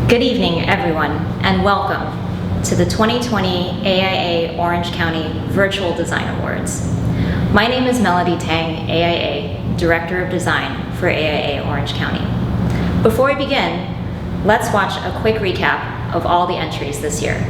Good evening, everyone, and welcome to the 2020 AIA Orange County Virtual Design Awards. My name is Melody Tang, AIA, Director of Design for AIA Orange County. Before we begin, let's watch a quick recap of all the entries this year.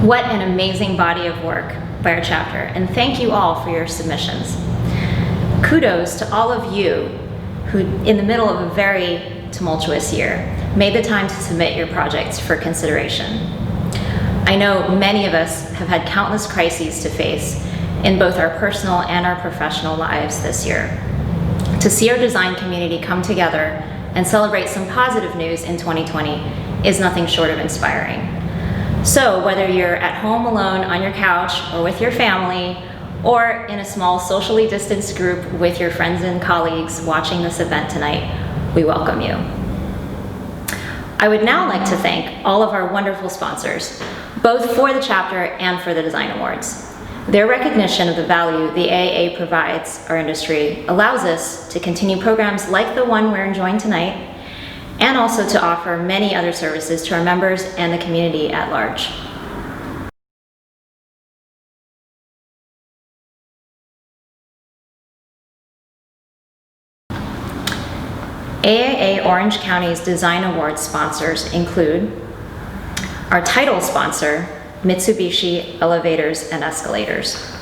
What an amazing body of work by our chapter, and thank you all for your submissions. Kudos to all of you who, in the middle of a very tumultuous year, made the time to submit your projects for consideration. I know many of us have had countless crises to face in both our personal and our professional lives this year. To see our design community come together and celebrate some positive news in 2020 is nothing short of inspiring. So whether you're at home alone on your couch or with your family, or in a small socially distanced group with your friends and colleagues watching this event tonight, we welcome you. I would now like to thank all of our wonderful sponsors, both for the chapter and for the Design Awards. Their recognition of the value the AIA provides our industry allows us to continue programs like the one we're enjoying tonight, and also to offer many other services to our members and the community at large. AIA Orange County's Design Awards sponsors include our title sponsor, Mitsubishi Elevators and Escalators,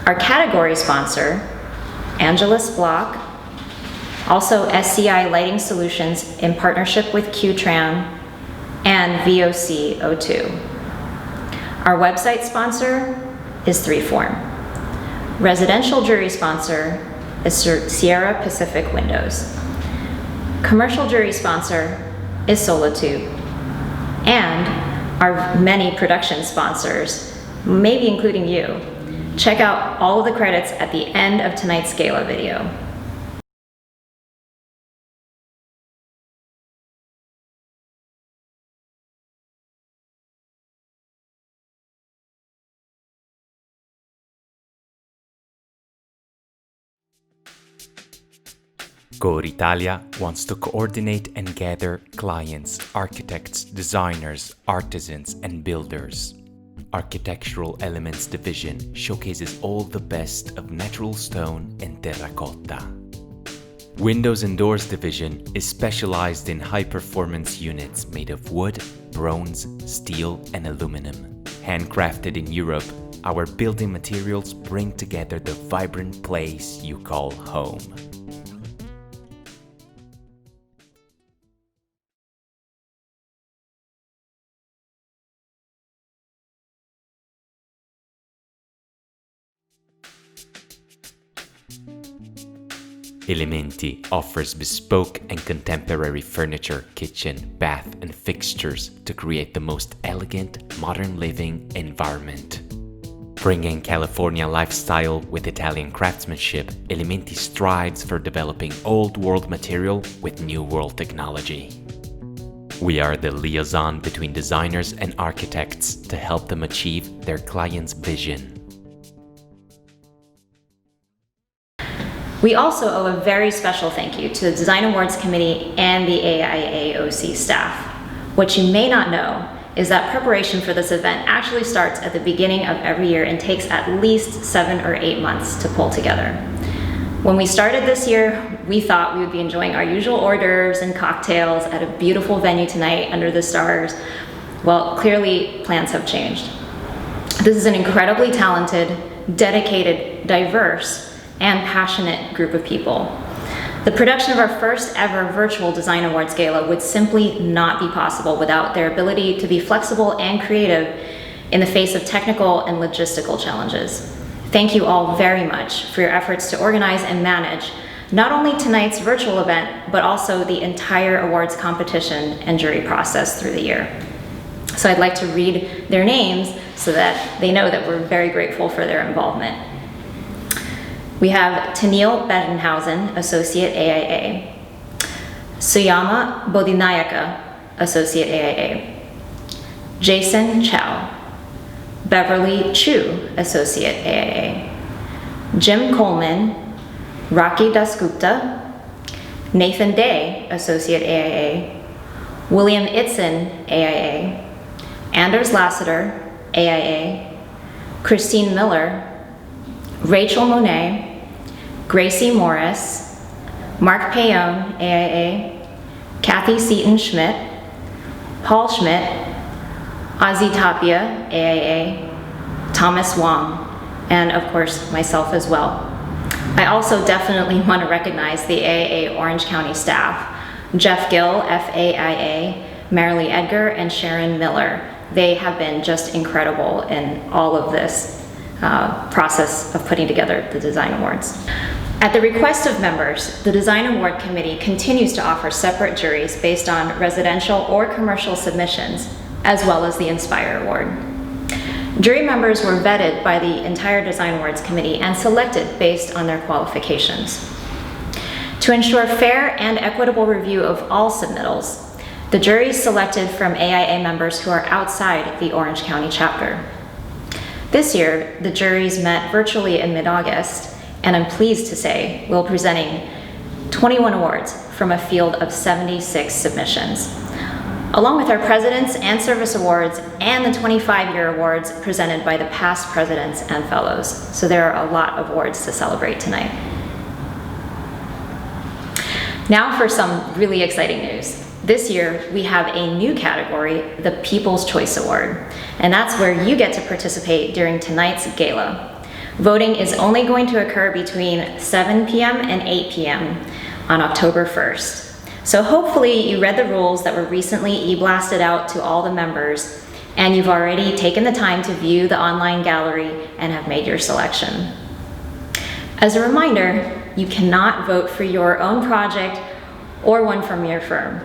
our category sponsor, Angelus Block, also SCI Lighting Solutions in partnership with Qtran and VOC02. Our website sponsor is 3Form. Residential jury sponsor is Sierra Pacific Windows. Commercial jury sponsor is Solitude. And our many production sponsors, maybe including you. Check out all of the credits at the end of tonight's gala video. Core Italia wants to coordinate and gather clients, architects, designers, artisans, and builders. Architectural Elements Division showcases all the best of natural stone and terracotta. Windows and Doors Division is specialized in high-performance units made of wood, bronze, steel, and aluminum. Handcrafted in Europe, our building materials bring together the vibrant place you call home. Elementi offers bespoke and contemporary furniture, kitchen, bath, and fixtures to create the most elegant, modern living environment. Bringing California lifestyle with Italian craftsmanship, Elementi strives for developing old-world material with new-world technology. We are the liaison between designers and architects to help them achieve their client's vision. We also owe a very special thank you to the Design Awards Committee and the AIAOC staff. What you may not know is that preparation for this event actually starts at the beginning of every year and takes at least 7 or 8 months to pull together. When we started this year, we thought we would be enjoying our usual hors d'oeuvres and cocktails at a beautiful venue tonight under the stars. Well, clearly plans have changed. This is an incredibly talented, dedicated, diverse, and passionate group of people. The production of our first ever virtual Design Awards Gala would simply not be possible without their ability to be flexible and creative in the face of technical and logistical challenges. Thank you all very much for your efforts to organize and manage not only tonight's virtual event, but also the entire awards competition and jury process through the year. So I'd like to read their names so that they know that we're very grateful for their involvement. We have Tennille Bedenhausen, Associate AIA, Suyama Bodhinayaka, Associate AIA, Jason Chow, Beverly Chu, Associate AIA, Jim Coleman, Rocky Dasgupta, Nathan Day, Associate AIA, William Itzen, AIA, Anders Lassiter, AIA, Christine Miller, Rachel Monet, Gracie Morris, Mark Payon, AIA, Kathy Seaton Schmidt, Paul Schmidt, Ozzy Tapia, AIA, Thomas Wong, and of course myself as well. I also definitely want to recognize the AIA Orange County staff, Jeff Gill, FAIA, Marilee Edgar, and Sharon Miller. They have been just incredible in all of this process of putting together the Design Awards. At the request of members, the Design Award Committee continues to offer separate juries based on residential or commercial submissions, as well as the Inspire Award. Jury members were vetted by the entire Design Awards Committee and selected based on their qualifications. To ensure fair and equitable review of all submittals, the jury selected from AIA members who are outside the Orange County chapter. This year, the juries met virtually in mid-August, and I'm pleased to say we'll be presenting 21 awards from a field of 76 submissions, along with our President's and Service Awards and the 25-year awards presented by the past presidents and fellows. So there are a lot of awards to celebrate tonight. Now for some really exciting news. This year, we have a new category, the People's Choice Award, and that's where you get to participate during tonight's gala. Voting is only going to occur between 7 p.m. and 8 p.m. on October 1st. So hopefully you read the rules that were recently e-blasted out to all the members, and you've already taken the time to view the online gallery and have made your selection. As a reminder, you cannot vote for your own project or one from your firm.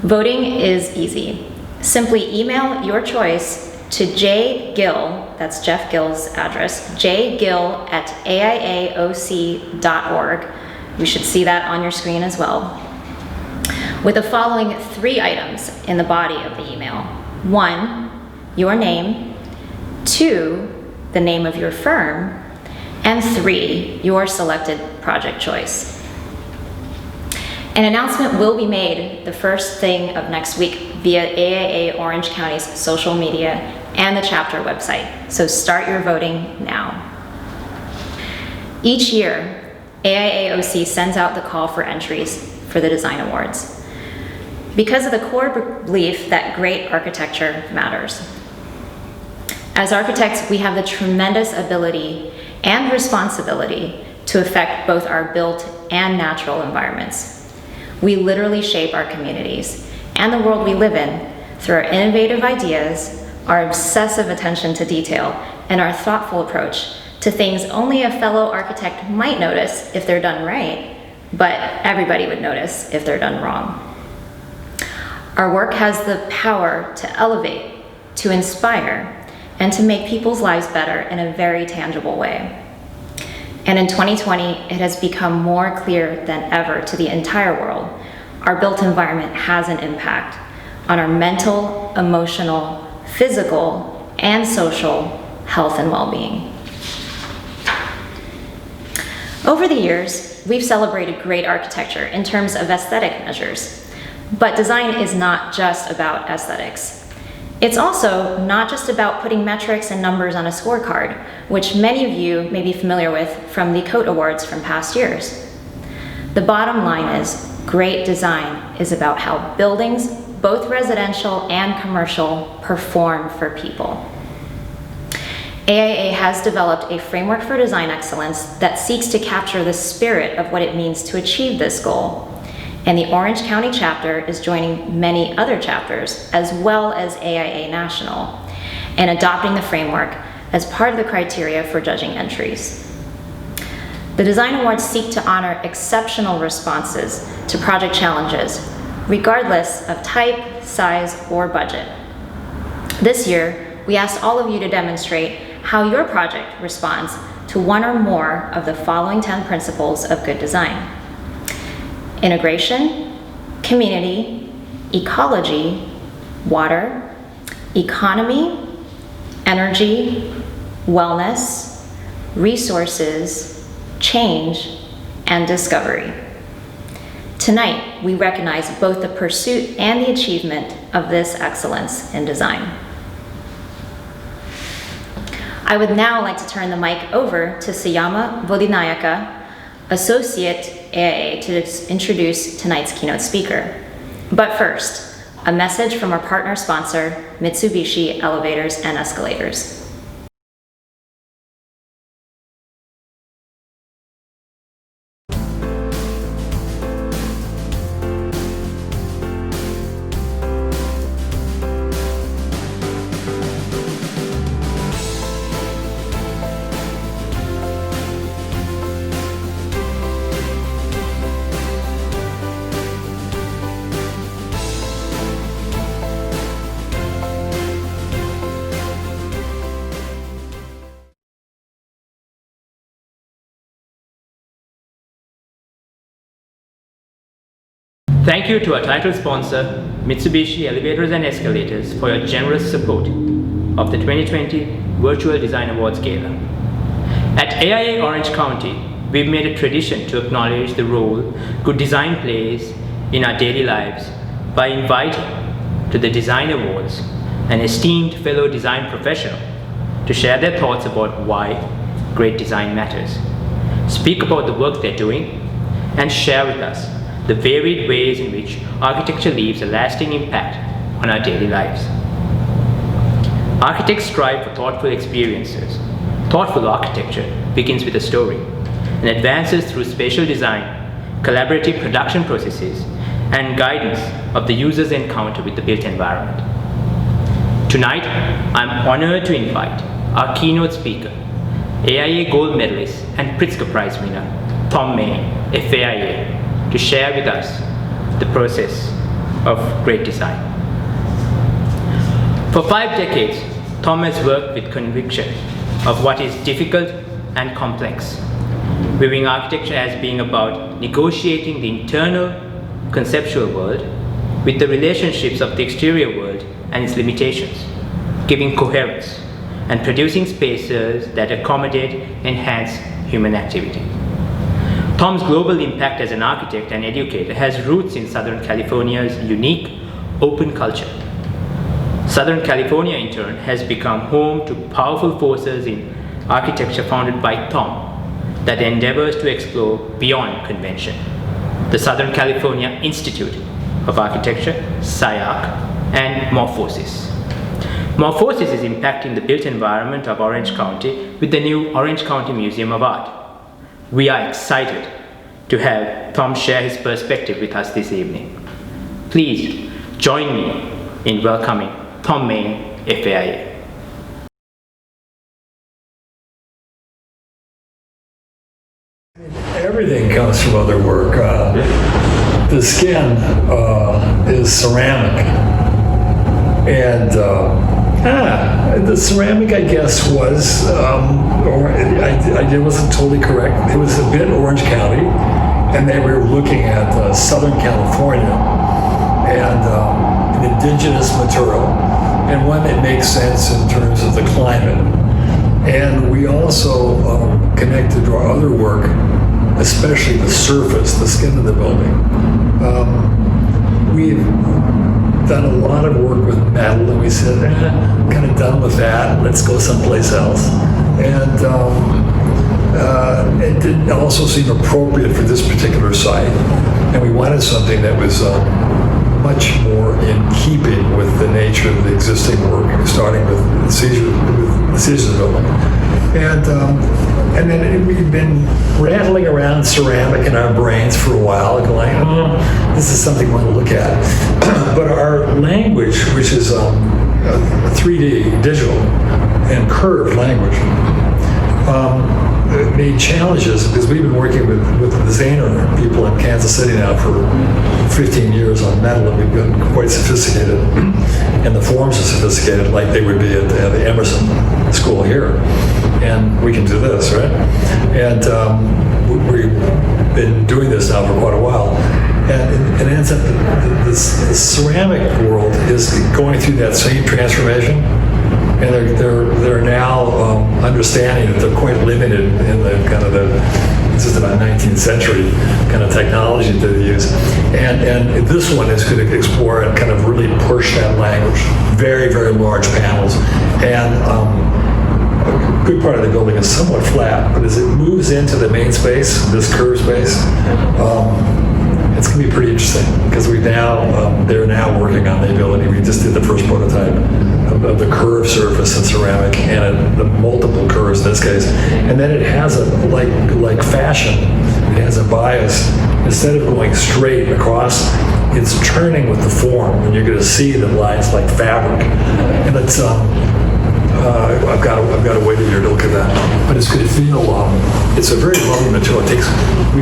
Voting is easy. Simply email your choice to jgill, that's Jeff Gill's address, jgill@aiaoc.org. You should see that on your screen as well, with the following 3 items in the body of the email. 1, your name. 2, the name of your firm. And 3, your selected project choice. An announcement will be made the first thing of next week via AIA Orange County's social media and the chapter website, so start your voting now. Each year, AIAOC sends out the call for entries for the Design Awards because of the core belief that great architecture matters. As architects, we have the tremendous ability and responsibility to affect both our built and natural environments. We literally shape our communities and the world we live in through our innovative ideas, our obsessive attention to detail, and our thoughtful approach to things only a fellow architect might notice if they're done right, but everybody would notice if they're done wrong. Our work has the power to elevate, to inspire, and to make people's lives better in a very tangible way. And in 2020, it has become more clear than ever to the entire world, our built environment has an impact on our mental, emotional, physical, and social health and well-being. Over the years, we've celebrated great architecture in terms of aesthetic measures, but design is not just about aesthetics. It's also not just about putting metrics and numbers on a scorecard, which many of you may be familiar with from the Keynote Awards from past years. The bottom line is, great design is about how buildings, both residential and commercial, perform for people. AIA has developed a framework for design excellence that seeks to capture the spirit of what it means to achieve this goal. And the Orange County chapter is joining many other chapters, as well as AIA National, and adopting the framework as part of the criteria for judging entries. The Design Awards seek to honor exceptional responses to project challenges, regardless of type, size, or budget. This year, we asked all of you to demonstrate how your project responds to one or more of the following 10 principles of good design: integration, community, ecology, water, economy, energy, wellness, resources, change, and discovery. Tonight, we recognize both the pursuit and the achievement of this excellence in design. I would now like to turn the mic over to Sayama Vodinayaka, Associate AIA, to introduce tonight's keynote speaker. But first, a message from our partner sponsor, Mitsubishi Elevators and Escalators. Thank you to our title sponsor, Mitsubishi Elevators and Escalators, for your generous support of the 2020 Virtual Design Awards Gala. At AIA Orange County, we've made a tradition to acknowledge the role good design plays in our daily lives by inviting to the Design Awards an esteemed fellow design professional to share their thoughts about why great design matters, speak about the work they're doing, and share with us the varied ways in which architecture leaves a lasting impact on our daily lives. Architects strive for thoughtful experiences. Thoughtful architecture begins with a story and advances through spatial design, collaborative production processes, and guidance of the user's encounter with the built environment. Tonight, I'm honored to invite our keynote speaker, AIA Gold Medalist and Pritzker Prize winner, Tom Main, FAIA, to share with us the process of great design. For 5 decades, Tom has worked with conviction of what is difficult and complex, viewing architecture as being about negotiating the internal conceptual world with the relationships of the exterior world and its limitations, giving coherence and producing spaces that accommodate, enhance human activity. Tom's global impact as an architect and educator has roots in Southern California's unique open culture. Southern California, in turn, has become home to powerful forces in architecture founded by Tom that endeavors to explore beyond convention. The Southern California Institute of Architecture, SCI-Arc, and Morphosis. Morphosis is impacting the built environment of Orange County with the new Orange County Museum of Art. We are excited to have Tom share his perspective with us this evening. Please join me in welcoming Tom Main, FAIA. Everything comes from other work. The skin is ceramic, and the ceramic, I guess, was, or I wasn't totally correct. It was a bit Orange County, and they were looking at Southern California and an indigenous material, and one that makes sense in terms of the climate. And we also connected to our other work, especially the surface, the skin of the building. We've done a lot of work with metal, and we said, kind of done with that, let's go someplace else. And it didn't also seem appropriate for this particular site, and we wanted something that was much more in keeping with the nature of the existing work, starting with the Caesars building. And then we've been rattling around ceramic in our brains for a while, going, this is something we want to look at. But our language, which is a 3D, digital, and curved language, made challenges because we've been working with the Zahner people in Kansas City now for 15 years on metal, and we've been quite sophisticated, and the forms are sophisticated like they would be at the Emerson School here. And we can do this, right? And we've been doing this now for quite a while. And it ends up that the ceramic world is going through that same transformation. And they're now understanding that they're quite limited in the kind of this is about 19th century kind of technology that they use. And this one is going to explore and kind of really push that language. Very, very large panels. And a good part of the building is somewhat flat, but as it moves into the main space, this curved space, it's going to be pretty interesting because they're now working on the ability. We just did the first prototype of the curved surface in ceramic and the multiple curves in this case, and then it has like fashion. It has a bias. Instead of going straight across, it's turning with the form, and you're going to see the lines like fabric. And it's I've got to wait a year to look at that, but it's going to feel. It's a very lovely material. We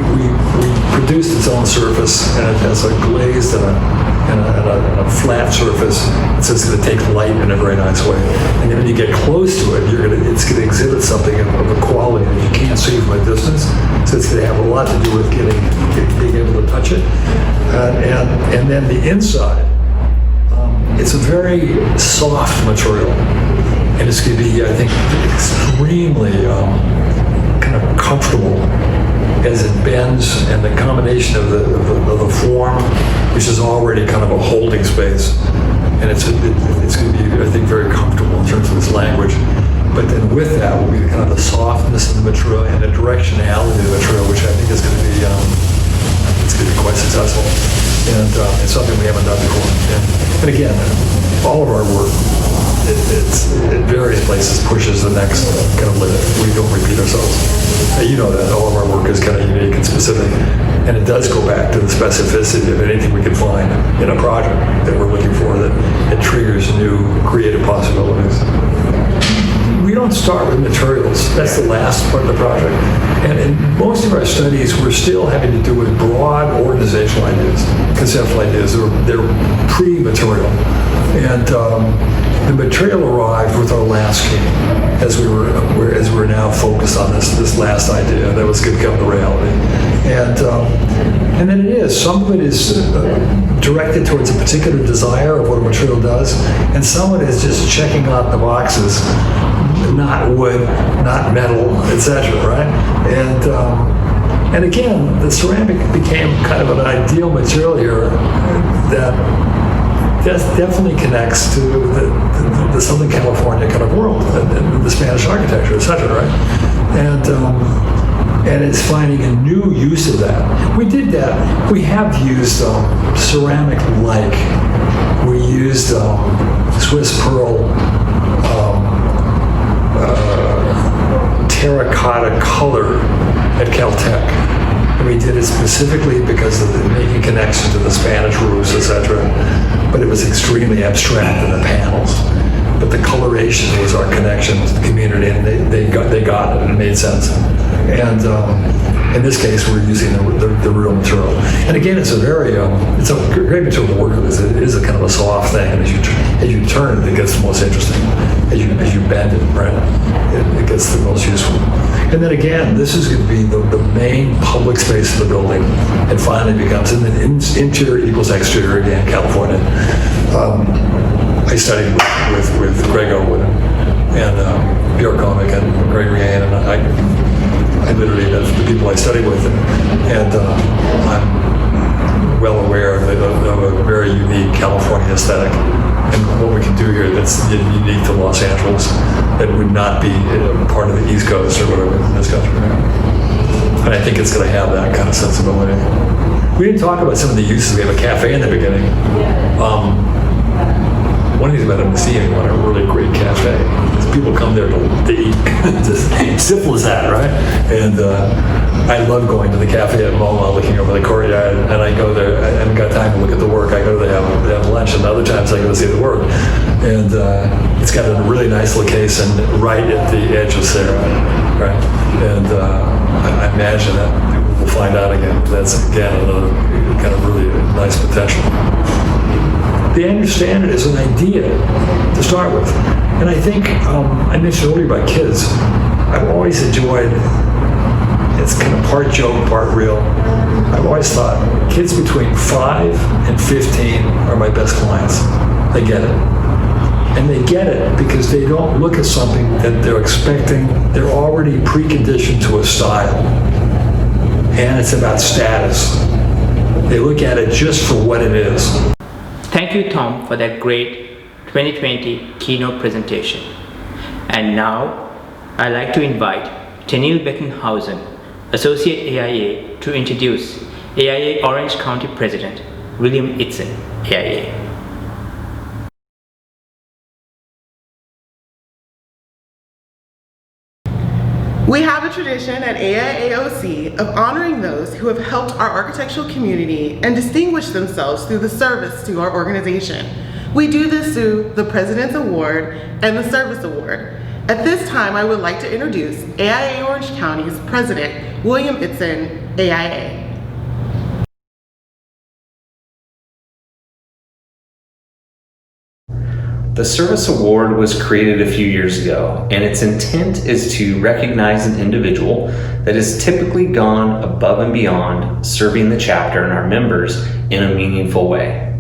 produced its own surface, and it has a glazed and a flat surface. So it's going to take light in a very nice way. And then when you get close to it, it's going to exhibit something of a quality that you can't see from a distance. So it's going to have a lot to do with being able to touch it. And then the inside, it's a very soft material. And it's going to be, I think, extremely kind of comfortable as it bends, and the combination of the form, which is already kind of a holding space, and it's going to be, I think, very comfortable in terms of its language. But then with that will be kind of the softness of the material and the directionality of the material, which I think is going to be it's going to be quite successful, and it's something we haven't done before. And again, all of our work, it's at various places pushes the next kind of limit. We don't repeat ourselves. You know that all of our work is kind of unique and specific, and it does go back to the specificity of anything we can find in a project that we're looking for that it triggers new creative possibilities. We don't start with materials. That's the last part of the project. And in most of our studies, we're still having to do with broad organizational ideas, conceptual ideas. They're pre-material. And the material arrived with our last scheme as we're now focused on this last idea that was going to come to reality. And then it is. Some of it is directed towards a particular desire of what a material does, and some of it is just checking out the boxes. Not wood, not metal, etc. Right? And again, the ceramic became kind of an ideal material here that definitely connects to the Southern California kind of world, and the Spanish architecture, etc. Right? And it's finding a new use of that. We did that. We have used ceramic-like. We used Swiss pearl. Terracotta color at Caltech. And we did it specifically because of the making connection to the Spanish roofs, etc. But it was extremely abstract in the panels. But the coloration was our connection to the community, and they got it, and it made sense. And in this case, we're using the real material. And again, it's a great material to work with. It is a kind of a soft thing, and as you turn it, it gets the most interesting. As you bend it, right, it gets the most useful. And then again, this is going to be the main public space of the building. It finally becomes, and then interior equals exterior again, California. I studied with Greg Owen and Pierre Comic and Greg Riane, and I literally, that's the people I study with, and I'm well aware of a very unique California aesthetic, and what we can do here that's unique to Los Angeles that would not be part of the East Coast or whatever in this country. And I think it's going to have that kind of sensibility. We didn't talk about some of the uses. We have a cafe in the beginning. One of these about a museum, you want a really great cafe. People come there to eat. Just simple as that, right? And I love going to the cafe at MoMA, looking over the courtyard, and I go there. I haven't got time to look at the work. I go there to have lunch, and other times I go to see the work. And it's got a really nice location right at the edge of Sarah, right? And I imagine that we'll find out again. That's again another kind of really nice potential. They understand it as an idea to start with. And I think, I mentioned earlier about kids. I've always enjoyed, it's kind of part joke, part real. I've always thought kids between 5 and 15 are my best clients. They get it. And they get it because they don't look at something that they're expecting. They're already preconditioned to a style. And it's about status. They look at it just for what it is. Thank you, Tom, for that great 2020 keynote presentation. And now, I'd like to invite Tenille Beckenhausen, Associate AIA, to introduce AIA Orange County President, William Itzen, AIA. We have a tradition at AIAOC of honoring those who have helped our architectural community and distinguished themselves through the service to our organization. We do this through the President's Award and the Service Award. At this time, I would like to introduce AIA Orange County's President, William Itzen, AIA. The Service Award was created a few years ago, and its intent is to recognize an individual that has typically gone above and beyond serving the chapter and our members in a meaningful way.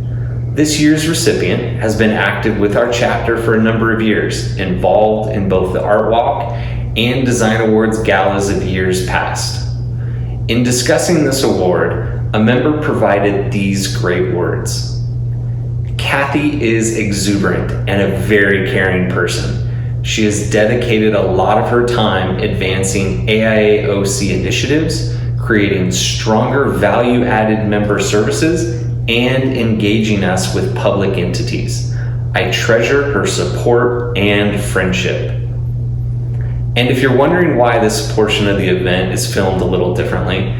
This year's recipient has been active with our chapter for a number of years, involved in both the Art Walk and Design Awards galas of years past. In discussing this award, a member provided these great words. Kathy is exuberant and a very caring person. She has dedicated a lot of her time advancing AIAOC initiatives, creating stronger value-added member services, and engaging us with public entities. I treasure her support and friendship. And if you're wondering why this portion of the event is filmed a little differently,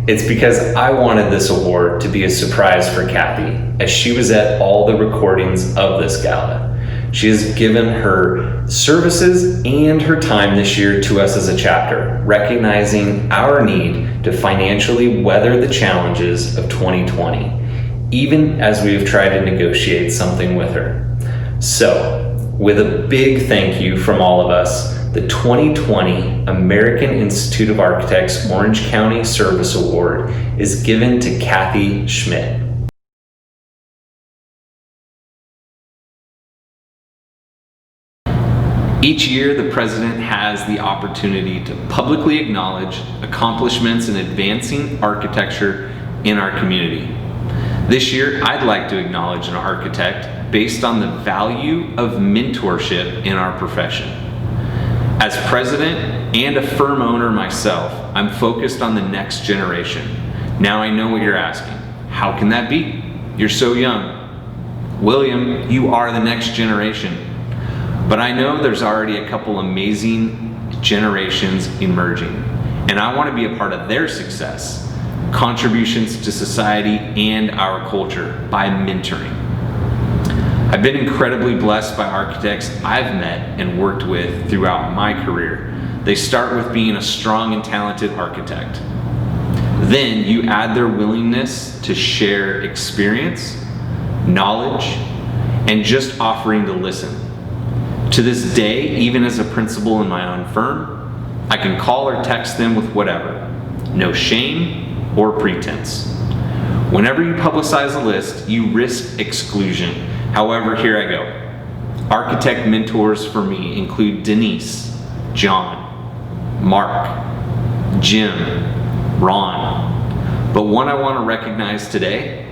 it's because I wanted this award to be a surprise for Kathy, as she was at all the recordings of this gala. She has given her services and her time this year to us as a chapter, recognizing our need to financially weather the challenges of 2020, even as we have tried to negotiate something with her. So, with a big thank you from all of us, the 2020 American Institute of Architects Orange County Service Award is given to Kathy Schmidt. Each year, the president has the opportunity to publicly acknowledge accomplishments in advancing architecture in our community. This year, I'd like to acknowledge an architect based on the value of mentorship in our profession. As president and a firm owner myself, I'm focused on the next generation. Now I know what you're asking. How can that be? You're so young. William, you are the next generation. But I know there's already a couple amazing generations emerging, and I want to be a part of their success, contributions to society and our culture by mentoring. I've been incredibly blessed by architects I've met and worked with throughout my career. They start with being a strong and talented architect. Then you add their willingness to share experience, knowledge, and just offering to listen. To this day, even as a principal in my own firm, I can call or text them with whatever. No shame or pretense. Whenever you publicize a list, you risk exclusion. However, here I go. Architect mentors for me include Denise, John, Mark, Jim, Ron. But one I want to recognize today,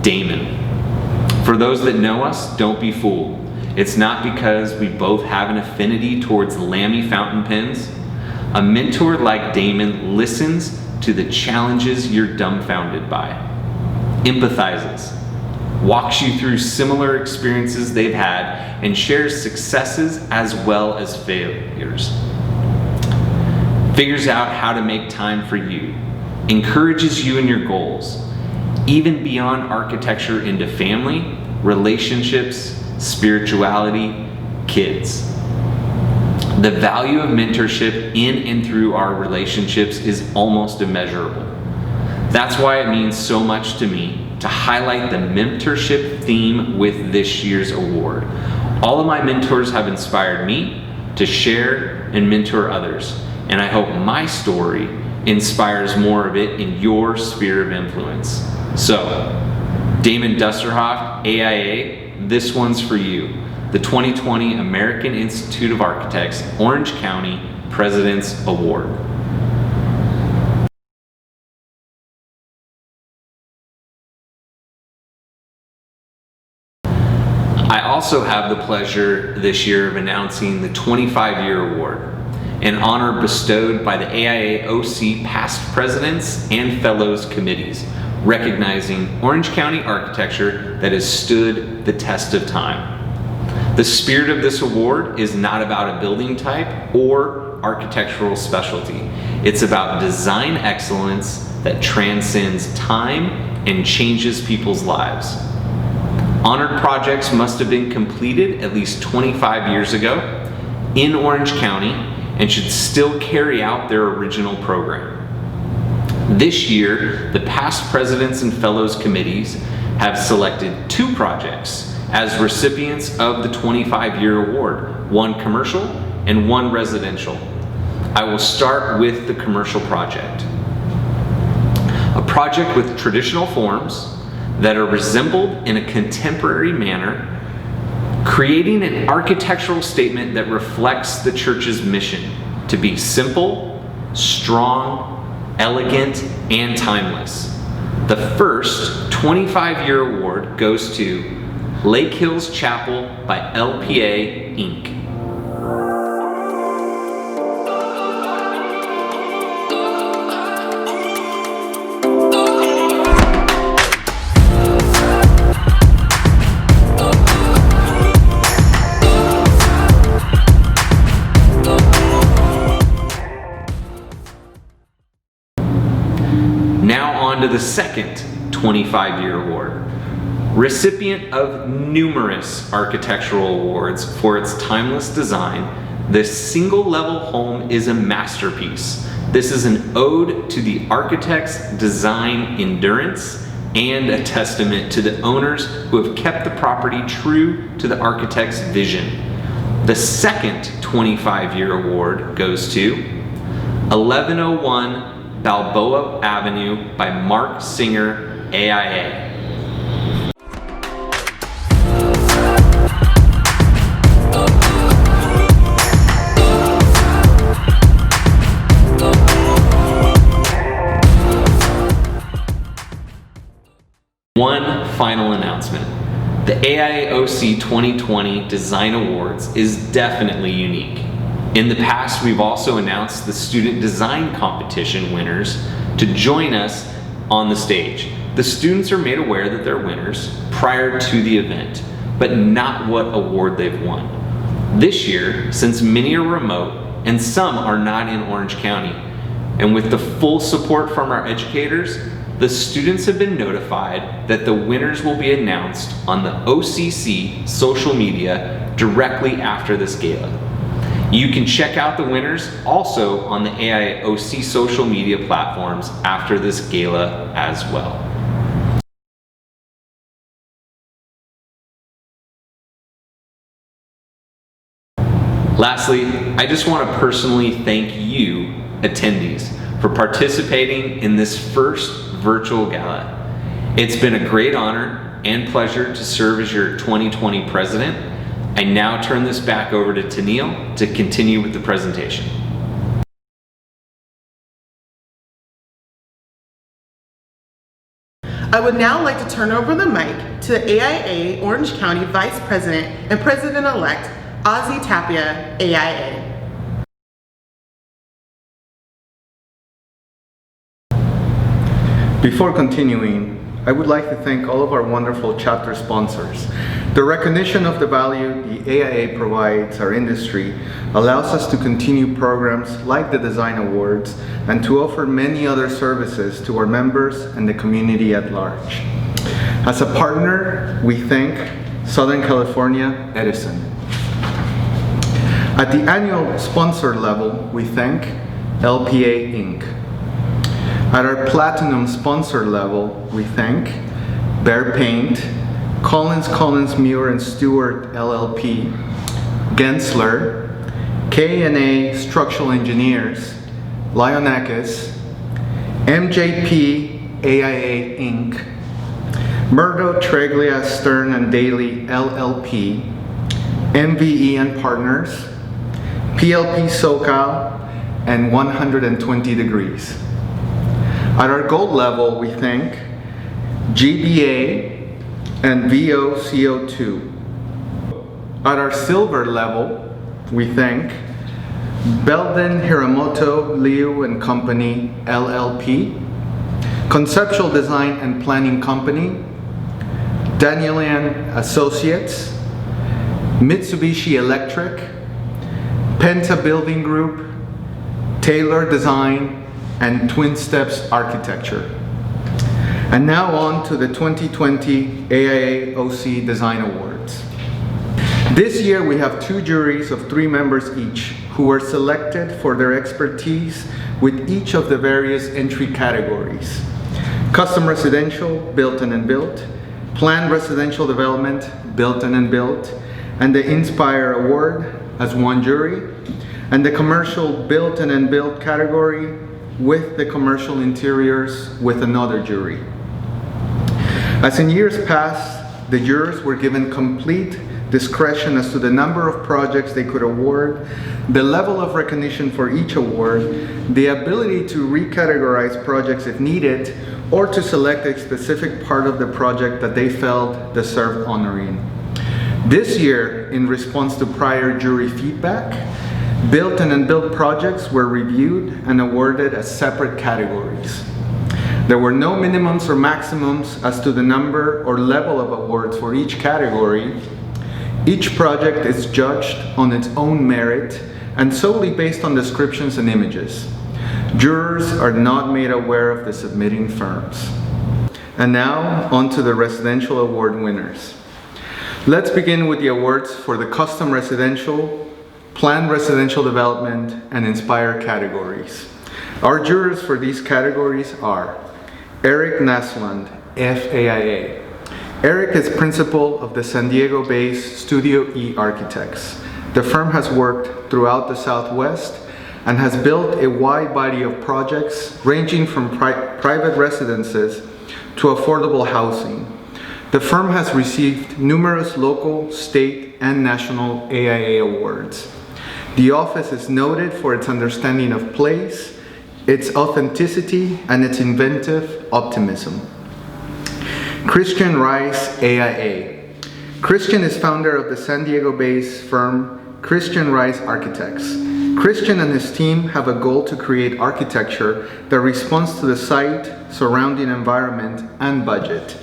Damon. For those that know us, don't be fooled. It's not because we both have an affinity towards Lamy fountain pens. A mentor like Damon listens to the challenges you're dumbfounded by, empathizes, walks you through similar experiences they've had, and shares successes as well as failures. Figures out how to make time for you, encourages you in your goals, even beyond architecture into family, relationships, spirituality, kids. The value of mentorship in and through our relationships is almost immeasurable. That's why it means so much to me to highlight the mentorship theme with this year's award. All of my mentors have inspired me to share and mentor others, and I hope my story inspires more of it in your sphere of influence. So, Damon Dusterhoff, AIA, this one's for you. The 2020 American Institute of Architects Orange County President's Award. I also have the pleasure this year of announcing the 25-year award, an honor bestowed by the AIAOC past presidents and fellows committees, recognizing Orange County architecture that has stood the test of time. The spirit of this award is not about a building type or architectural specialty. It's about design excellence that transcends time and changes people's lives. Honored projects must have been completed at least 25 years ago in Orange County and should still carry out their original program. This year, the past presidents and fellows committees have selected 2 projects as recipients of the 25-year award, 1 commercial and 1 residential. I will start with the commercial project. A project with traditional forms that are resembled in a contemporary manner, creating an architectural statement that reflects the church's mission to be simple, strong, elegant, and timeless. The first 25-year award goes to Lake Hills Chapel by LPA Inc. To the second 25-year award. Recipient of numerous architectural awards for its timeless design, this single-level home is a masterpiece. This is an ode to the architect's design endurance and a testament to the owners who have kept the property true to the architect's vision. The second 25-year award goes to 1101 Balboa Avenue by Mark Singer, AIA. One final announcement. The AIAOC 2020 Design Awards is definitely unique. In the past, we've also announced the student design competition winners to join us on the stage. The students are made aware that they're winners prior to the event, but not what award they've won. This year, since many are remote and some are not in Orange County, and with the full support from our educators, the students have been notified that the winners will be announced on the OCC social media directly after this gala. You can check out the winners also on the AIOC social media platforms after this gala as well. Lastly, I just want to personally thank you, attendees, for participating in this first virtual gala. It's been a great honor and pleasure to serve as your 2020 president. I now turn this back over to Tennille to continue with the presentation. I would now like to turn over the mic to the AIA Orange County Vice President and President-elect, Ozzie Tapia, AIA. Before continuing, I would like to thank all of our wonderful chapter sponsors. The recognition of the value the AIA provides our industry allows us to continue programs like the Design Awards and to offer many other services to our members and the community at large. As a partner, we thank Southern California Edison. At the annual sponsor level, we thank LPA Inc. At our platinum sponsor level, we thank Behr Paint, Collins Muir and Stewart LLP, Gensler, K&A Structural Engineers, Lionakis, MJP AIA Inc., Murdo Treglia Stern and Daly LLP, MVE and Partners, PLP SoCal, and 120 Degrees. At our gold level, we thank GBA and VOCO2. At our silver level, we thank Belden Hiramoto Liu and Company LLP, Conceptual Design and Planning Company, Danielian Associates, Mitsubishi Electric, Penta Building Group, Taylor Design, and Twin Steps Architecture. And now on to the 2020 AIA OC Design Awards. This year we have 2 juries of 3 members each who were selected for their expertise with each of the various entry categories: Custom Residential, Built and Built, Planned Residential Development, Built and Built, and the Inspire Award as 1 jury, and the Commercial Built and Built category with the Commercial Interiors with another jury. As in years past, the jurors were given complete discretion as to the number of projects they could award, the level of recognition for each award, the ability to recategorize projects if needed, or to select a specific part of the project that they felt deserved honoring. This year, in response to prior jury feedback, Built and Built projects were reviewed and awarded as separate categories. There were no minimums or maximums as to the number or level of awards for each category. Each project is judged on its own merit and solely based on descriptions and images. Jurors are not made aware of the submitting firms. And now, on to the residential award winners. Let's begin with the awards for the Custom Residential, Planned Residential Development, and Inspire categories. Our jurors for these categories are Eric Nasland, FAIA. Eric is principal of the San Diego-based Studio E Architects. The firm has worked throughout the Southwest and has built a wide body of projects ranging from private residences to affordable housing. The firm has received numerous local, state, and national AIA awards. The office is noted for its understanding of place, its authenticity, and its inventive optimism. Christian Rice, AIA. Christian is founder of the San Diego-based firm Christian Rice Architects. Christian and his team have a goal to create architecture that responds to the site, surrounding environment, and budget.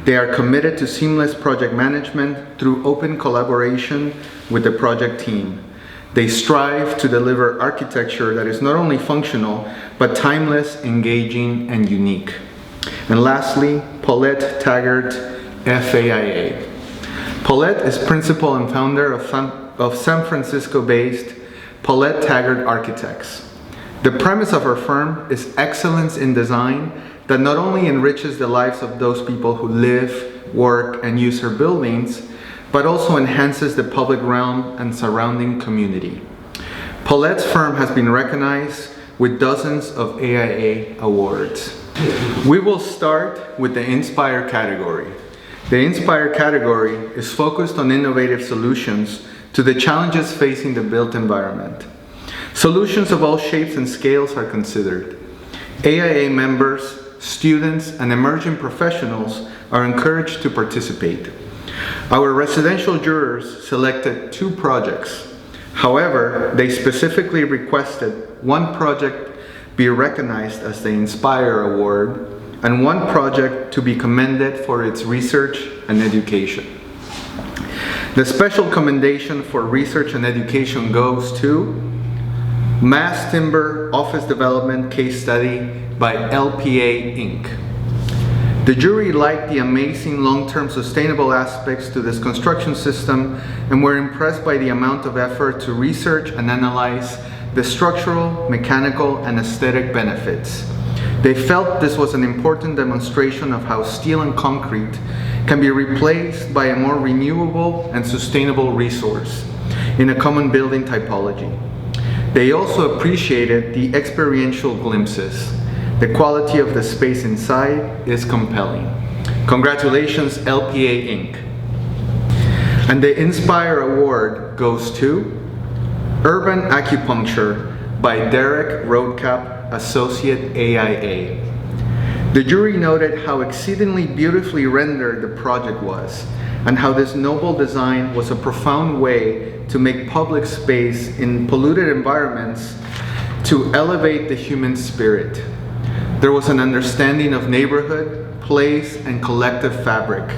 They are committed to seamless project management through open collaboration with the project team. They strive to deliver architecture that is not only functional, but timeless, engaging, and unique. And lastly, Paulette Taggart, FAIA. Paulette is principal and founder of San Francisco-based Paulette Taggart Architects. The premise of her firm is excellence in design that not only enriches the lives of those people who live, work, and use her buildings, but also enhances the public realm and surrounding community. Paulette's firm has been recognized with dozens of AIA awards. We will start with the Inspire category. The Inspire category is focused on innovative solutions to the challenges facing the built environment. Solutions of all shapes and scales are considered. AIA members, students, and emerging professionals are encouraged to participate. Our residential jurors selected 2 projects. However, they specifically requested 1 project be recognized as the Inspire Award and 1 project to be commended for its research and education. The special commendation for research and education goes to Mass Timber Office Development Case Study by LPA Inc. The jury liked the amazing long-term sustainable aspects to this construction system and were impressed by the amount of effort to research and analyze the structural, mechanical, and aesthetic benefits. They felt this was an important demonstration of how steel and concrete can be replaced by a more renewable and sustainable resource in a common building typology. They also appreciated the experiential glimpses. The quality of the space inside is compelling. Congratulations, LPA Inc. And the Inspire Award goes to Urban Acupuncture by Derek Roadcap, Associate AIA. The jury noted how exceedingly beautifully rendered the project was, and how this noble design was a profound way to make public space in polluted environments to elevate the human spirit. There was an understanding of neighborhood, place, and collective fabric.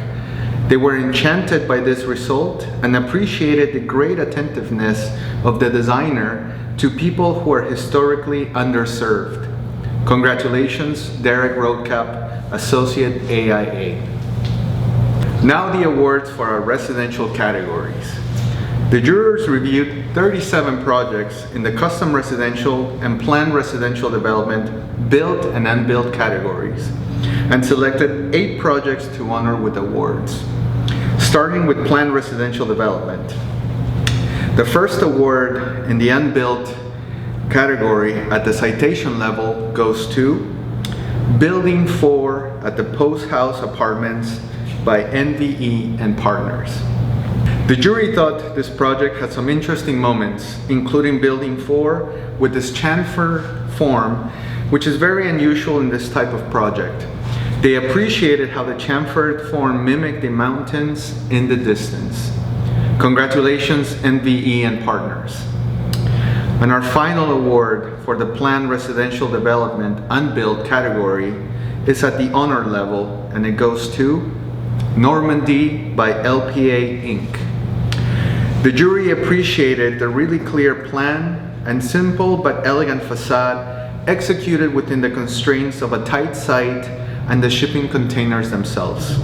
They were enchanted by this result and appreciated the great attentiveness of the designer to people who are historically underserved. Congratulations, Derek Roadcap, Associate AIA. Now the awards for our residential categories. The jurors reviewed 37 projects in the custom residential and planned residential development, built and unbuilt categories, and selected 8 projects to honor with awards. Starting with planned residential development. The first award in the unbuilt category at the citation level goes to Building 4 at the Post House Apartments by NVE and Partners. The jury thought this project had some interesting moments, including Building 4 with this chamfer form, which is very unusual in this type of project. They appreciated how the chamfered form mimicked the mountains in the distance. Congratulations, NVE and Partners. And our final award for the planned residential development unbuilt category is at the honor level, and it goes to Normandy by LPA Inc. The jury appreciated the really clear plan and simple but elegant facade executed within the constraints of a tight site and the shipping containers themselves.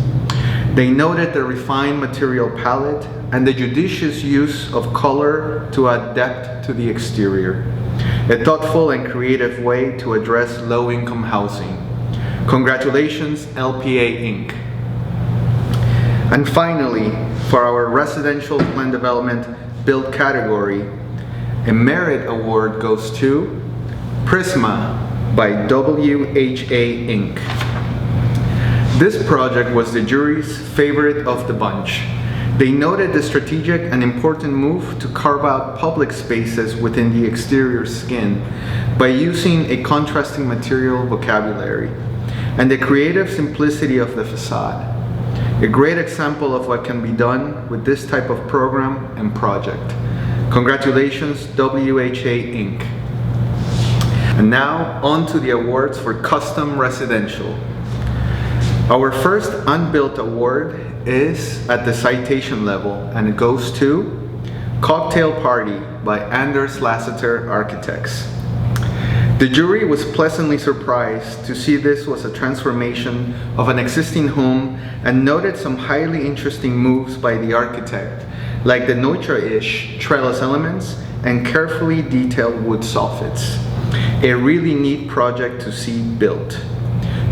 They noted the refined material palette and the judicious use of color to add depth to the exterior, a thoughtful and creative way to address low-income housing. Congratulations, LPA Inc. And finally, for our residential plan development build category, a merit award goes to Prisma by WHA Inc. This project was the jury's favorite of the bunch. They noted the strategic and important move to carve out public spaces within the exterior skin by using a contrasting material vocabulary and the creative simplicity of the facade. A great example of what can be done with this type of program and project. Congratulations, WHA Inc. And now, on to the awards for custom residential. Our first unbuilt award is at the citation level, and it goes to Cocktail Party by Anders Lasseter Architects. The jury was pleasantly surprised to see this was a transformation of an existing home and noted some highly interesting moves by the architect, like the Neutra-ish trellis elements and carefully detailed wood soffits. A really neat project to see built.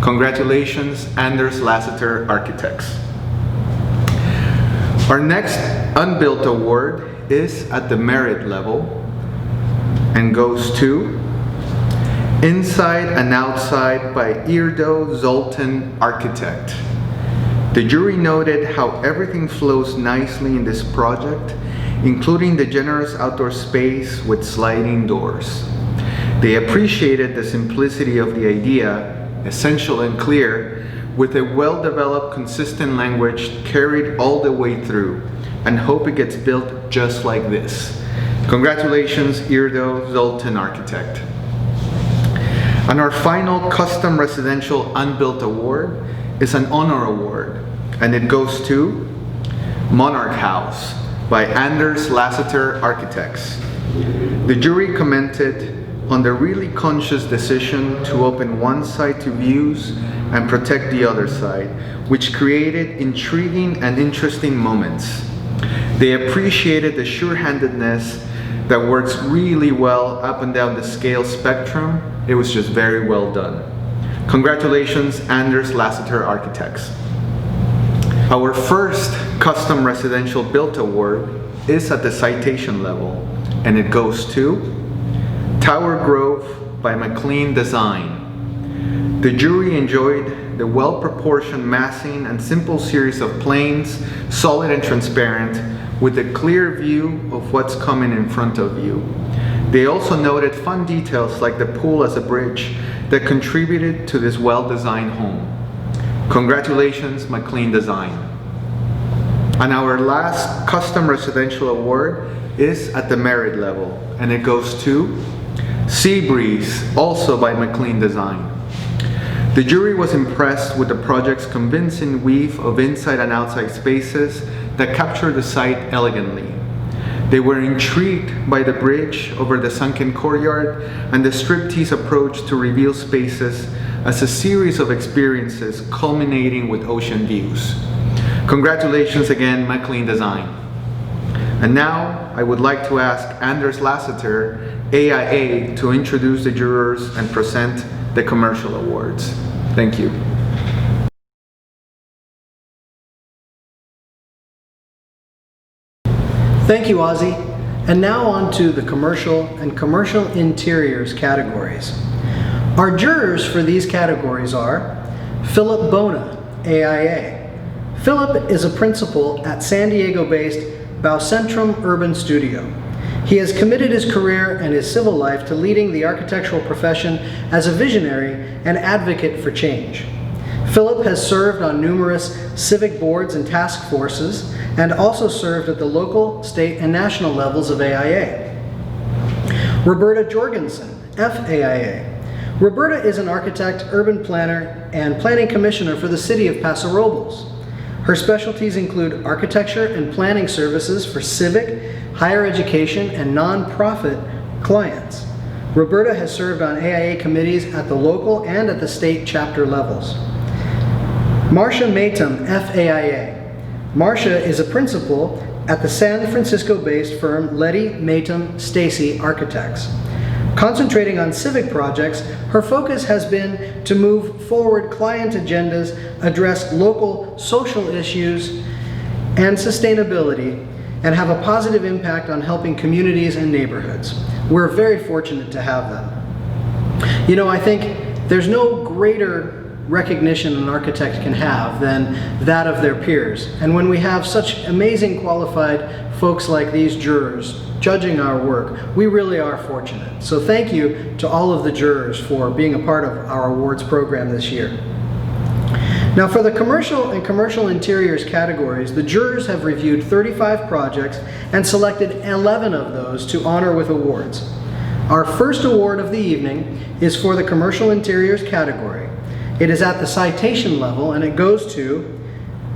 Congratulations, Anders Lasseter Architects. Our next unbuilt award is at the merit level and goes to Inside and Outside by Irdo Zoltan Architect. The jury noted how everything flows nicely in this project, including the generous outdoor space with sliding doors. They appreciated the simplicity of the idea, essential and clear, with a well-developed, consistent language carried all the way through, and hope it gets built just like this. Congratulations, Irdo Zoltan Architect. And our final custom residential unbuilt award is an honor award, and it goes to Monarch House by Anders Lasseter Architects. The jury commented on the really conscious decision to open one side to views and protect the other side, which created intriguing and interesting moments. They appreciated the sure-handedness that works really well up and down the scale spectrum. It was just very well done. Congratulations, Anders Lasseter Architects. Our first custom residential built award is at the citation level, and it goes to Tower Grove by McLean Design. The jury enjoyed the well-proportioned massing and simple series of planes, solid and transparent, with a clear view of what's coming in front of you. They also noted fun details like the pool as a bridge that contributed to this well-designed home. Congratulations, McLean Design. And our last custom residential award is at the merit level, and it goes to Sea Breeze, also by McLean Design. The jury was impressed with the project's convincing weave of inside and outside spaces that captured the site elegantly. They were intrigued by the bridge over the sunken courtyard and the striptease approach to reveal spaces as a series of experiences culminating with ocean views. Congratulations again, McLean Design. And now I would like to ask Anders Lasseter, AIA, to introduce the jurors and present the commercial awards. Thank you. Thank you, Ozzy. And now on to the commercial and commercial interiors categories. Our jurors for these categories are Philip Bona, AIA. Philip is a principal at San Diego-based Baucentrum Urban Studio. He has committed his career and his civil life to leading the architectural profession as a visionary and advocate for change. Philip has served on numerous civic boards and task forces and also served at the local, state, and national levels of AIA. Roberta Jorgensen, FAIA. Roberta is an architect, urban planner, and planning commissioner for the city of Paso Robles. Her specialties include architecture and planning services for civic, higher education, and nonprofit clients. Roberta has served on AIA committees at the local and at the state chapter levels. Marcia Matum, FAIA. Marcia is a principal at the San Francisco-based firm Letty Matum Stacy Architects. Concentrating on civic projects, her focus has been to move forward client agendas, address local social issues and sustainability, and have a positive impact on helping communities and neighborhoods. We're very fortunate to have them. You know, I think there's no greater recognition an architect can have than that of their peers. And when we have such amazing qualified folks like these jurors judging our work, we really are fortunate. So thank you to all of the jurors for being a part of our awards program this year. Now for the commercial and commercial interiors categories, the jurors have reviewed 35 projects and selected 11 of those to honor with awards. Our first award of the evening is for the commercial interiors category. It is at the citation level and it goes to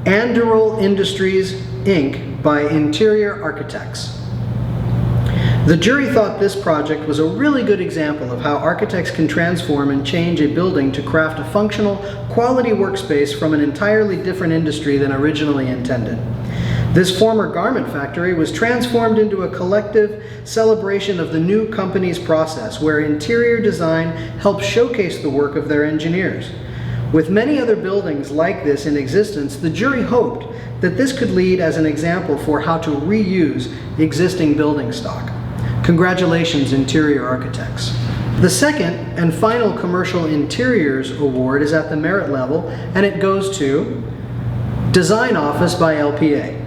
Anduril Industries, Inc. by Interior Architects. The jury thought this project was a really good example of how architects can transform and change a building to craft a functional, quality workspace from an entirely different industry than originally intended. This former garment factory was transformed into a collective celebration of the new company's process, where interior design helps showcase the work of their engineers. With many other buildings like this in existence, the jury hoped that this could lead as an example for how to reuse existing building stock. Congratulations, Interior Architects. The second and final Commercial Interiors Award is at the merit level, and it goes to Design Office by LPA.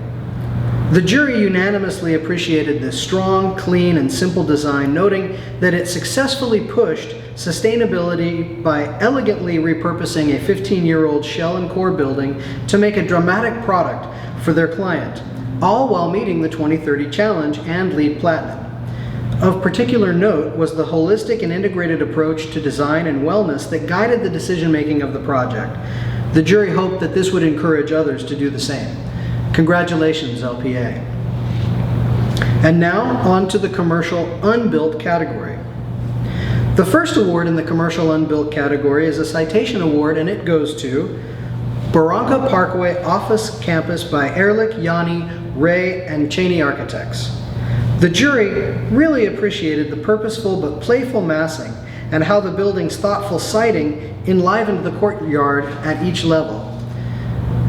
The jury unanimously appreciated this strong, clean, and simple design, noting that it successfully pushed sustainability by elegantly repurposing a 15-year-old shell and core building to make a dramatic product for their client, all while meeting the 2030 challenge and LEED Platinum. Of particular note was the holistic and integrated approach to design and wellness that guided the decision-making of the project. The jury hoped that this would encourage others to do the same. Congratulations, LPA. And now, on to the commercial unbuilt category. The first award in the commercial unbuilt category is a citation award, and it goes to Barranca Parkway Office Campus by Ehrlich, Yanni, Ray, and Cheney Architects. The jury really appreciated the purposeful but playful massing and how the building's thoughtful siding enlivened the courtyard at each level.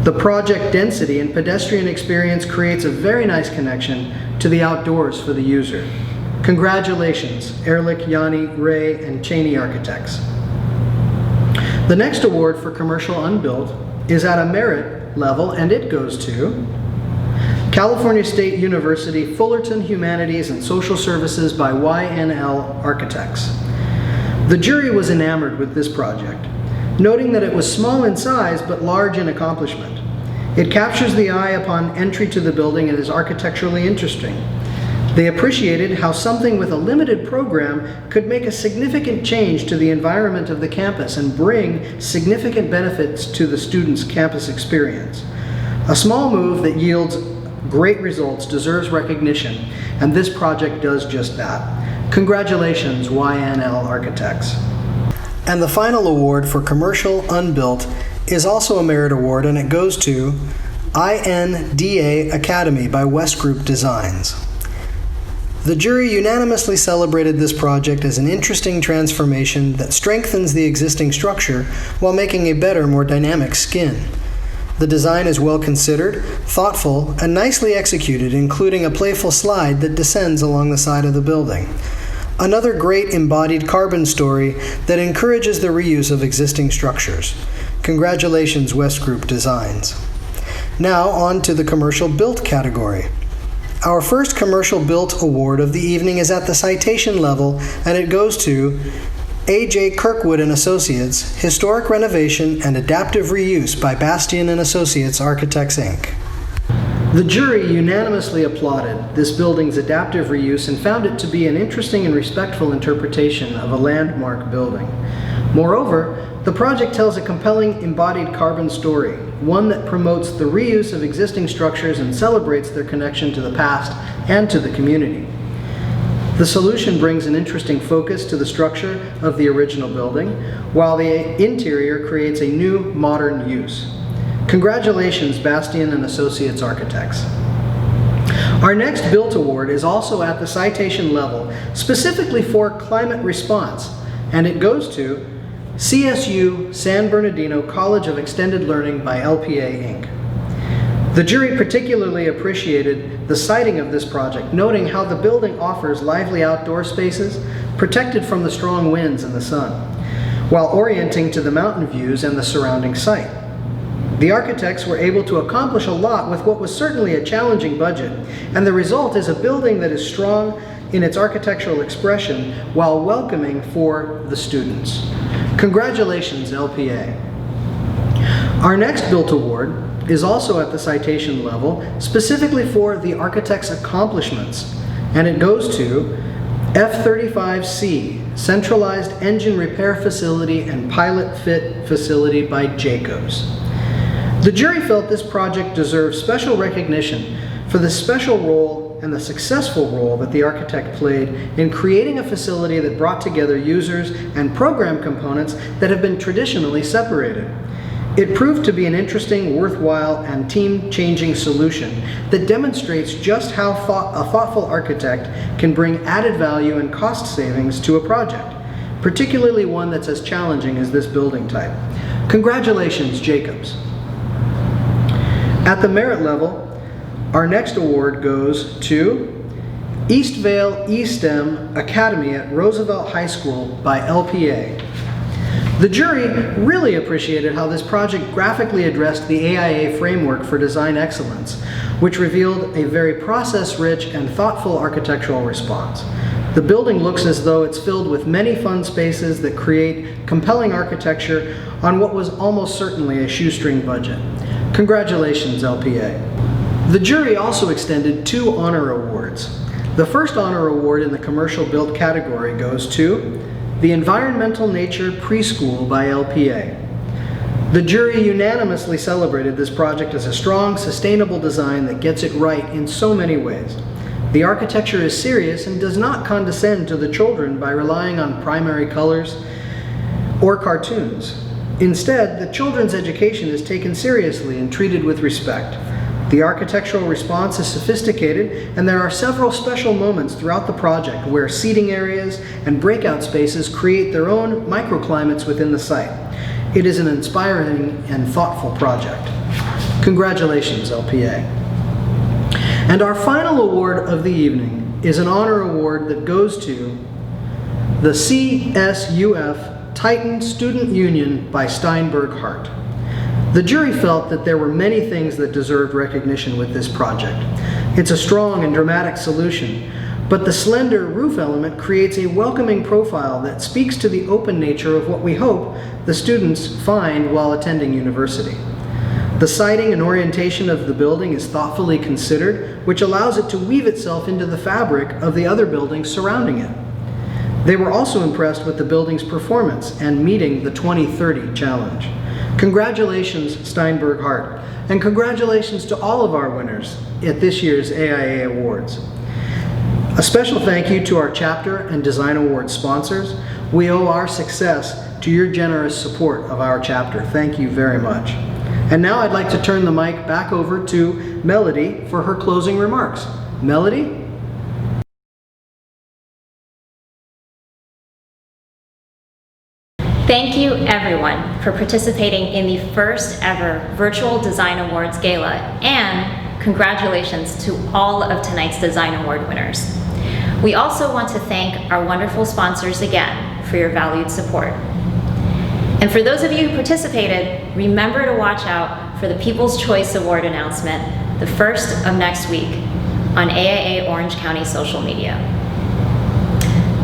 The project density and pedestrian experience creates a very nice connection to the outdoors for the user. Congratulations, Ehrlich, Yanni, Ray, and Cheney Architects. The next award for commercial unbuilt is at a merit level, and it goes to California State University Fullerton Humanities and Social Services by YNL Architects. The jury was enamored with this project, noting that it was small in size but large in accomplishment. It captures the eye upon entry to the building and is architecturally interesting. They appreciated how something with a limited program could make a significant change to the environment of the campus and bring significant benefits to the students' campus experience. A small move that yields great results deserves recognition, and this project does just that. Congratulations, YNL Architects. And the final award for Commercial Unbuilt is also a merit award, and it goes to INDA Academy by West Group Designs. The jury unanimously celebrated this project as an interesting transformation that strengthens the existing structure while making a better, more dynamic skin. The design is well considered, thoughtful, and nicely executed, including a playful slide that descends along the side of the building. Another great embodied carbon story that encourages the reuse of existing structures. Congratulations, West Group Designs. Now on to the Commercial Built category. Our first Commercial Built award of the evening is at the citation level, and it goes to A.J. Kirkwood and Associates, Historic Renovation and Adaptive Reuse by Bastian and Associates Architects, Inc. The jury unanimously applauded this building's adaptive reuse and found it to be an interesting and respectful interpretation of a landmark building. Moreover, the project tells a compelling embodied carbon story, one that promotes the reuse of existing structures and celebrates their connection to the past and to the community. The solution brings an interesting focus to the structure of the original building, while the interior creates a new, modern use. Congratulations, Bastian and Associates Architects. Our next Built Award is also at the citation level, specifically for climate response, and it goes to CSU San Bernardino College of Extended Learning by LPA, Inc. The jury particularly appreciated the siting of this project, noting how the building offers lively outdoor spaces protected from the strong winds and the sun, while orienting to the mountain views and the surrounding site. The architects were able to accomplish a lot with what was certainly a challenging budget, and the result is a building that is strong in its architectural expression while welcoming for the students. Congratulations, LPA. Our next Built Award is also at the citation level, specifically for the architect's accomplishments, and it goes to F-35C, Centralized Engine Repair Facility and Pilot Fit Facility by Jacobs. The jury felt this project deserves special recognition for the special role and the successful role that the architect played in creating a facility that brought together users and program components that have been traditionally separated. It proved to be an interesting, worthwhile, and team-changing solution that demonstrates just how a thoughtful architect can bring added value and cost savings to a project, particularly one that's as challenging as this building type. Congratulations, Jacobs. At the merit level, our next award goes to Eastvale eSTEM Academy at Roosevelt High School by LPA. The jury really appreciated how this project graphically addressed the AIA framework for design excellence, which revealed a very process-rich and thoughtful architectural response. The building looks as though it's filled with many fun spaces that create compelling architecture on what was almost certainly a shoestring budget. Congratulations, LPA. The jury also extended 2 honor awards. The first honor award in the Commercial Built category goes to the Environmental Nature Preschool by LPA. The jury unanimously celebrated this project as a strong, sustainable design that gets it right in so many ways. The architecture is serious and does not condescend to the children by relying on primary colors or cartoons. Instead, the children's education is taken seriously and treated with respect. The architectural response is sophisticated, and there are several special moments throughout the project where seating areas and breakout spaces create their own microclimates within the site. It is an inspiring and thoughtful project. Congratulations, LPA. And our final award of the evening is an honor award that goes to the CSUF Titan Student Union by Steinberg Hart. The jury felt that there were many things that deserved recognition with this project. It's a strong and dramatic solution, but the slender roof element creates a welcoming profile that speaks to the open nature of what we hope the students find while attending university. The siding and orientation of the building is thoughtfully considered, which allows it to weave itself into the fabric of the other buildings surrounding it. They were also impressed with the building's performance and meeting the 2030 challenge. Congratulations, Steinberg Hart, and congratulations to all of our winners at this year's AIA Awards. A special thank you to our chapter and design award sponsors. We owe our success to your generous support of our chapter. Thank you very much. And now I'd like to turn the mic back over to Melody for her closing remarks. Melody? Thank you everyone for participating in the first ever Virtual Design Awards Gala, and congratulations to all of tonight's Design Award winners. We also want to thank our wonderful sponsors again for your valued support. And for those of you who participated, remember to watch out for the People's Choice Award announcement the first of next week on AIA Orange County social media.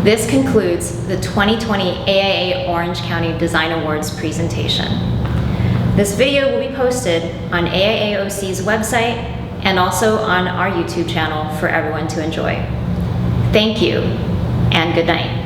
This concludes the 2020 AIA Orange County Design Awards presentation. This video will be posted on AIAOC's website and also on our YouTube channel for everyone to enjoy. Thank you, and good night.